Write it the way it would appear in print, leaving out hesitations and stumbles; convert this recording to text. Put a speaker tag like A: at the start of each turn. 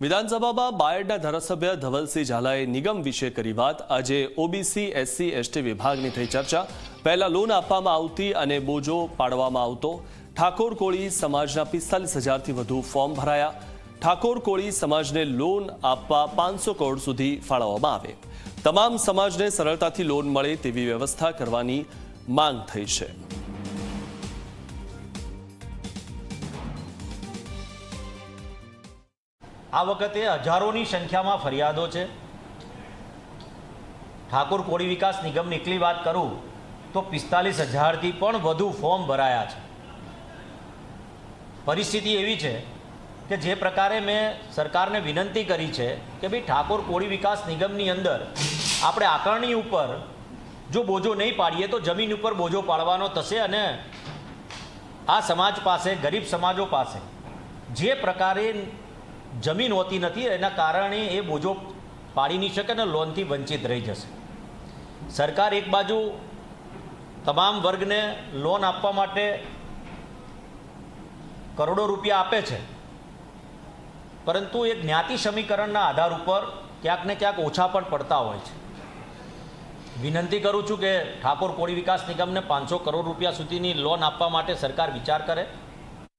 A: વિધાનસભામાં બાયડના ધારાસભ્ય ધવલસિંહ ઝાલાએ નિગમ વિશે કરી વાત। આજે ઓબીસી એસસી એસટી વિભાગની થઈ ચર્ચા। પહેલા લોન આપવામાં આવતી અને બોજો પાડવામાં આવતો। ઠાકોર કોળી સમાજના 45,000થી વધુ ફોર્મ ભરાયા। ઠાકોર કોળી સમાજને લોન આપવા 500 કરોડ સુધી ફાળવવામાં આવે। તમામ સમાજને સરળતાથી લોન મળે તેવી વ્યવસ્થા કરવાની માંગ થઈ છે।
B: આ વખતે હજારોની સંખ્યામાં ફરિયાદો છે। ઠાકોર કોળી વિકાસ નિગમની એકલી વાત કરું તો 45,000થી પણ વધુ ફોર્મ ભરાયા છે। પરિસ્થિતિ એવી છે કે જે પ્રકારે મેં સરકારને વિનંતી કરી છે કે ભાઈ ઠાકોર કોળી વિકાસ નિગમની અંદર આપણે આકારણી ઉપર જો બોજો નહીં પાડીએ તો જમીન ઉપર બોજો પાડવાનો થશે અને આ સમાજ પાસે ગરીબ સમાજો પાસે જે પ્રકારે જમીન હોતી નથી એના કારણે એ બોજો પાડી નહીં શકે અને લોનથી વંચિત રહી જશે। સરકાર એક બાજુ તમામ વર્ગને લોન આપવા માટે કરોડો રૂપિયા આપે છે, પરંતુ એક જ્ઞાતિ સમીકરણના આધાર ઉપર ક્યાંક ને ક્યાંક ઓછા પણ પડતા હોય છે। વિનંતી કરું છું કે ઠાકોર કોળી વિકાસ નિગમને 500 કરોડ રૂપિયા સુધીની લોન આપવા માટે સરકાર વિચાર કરે।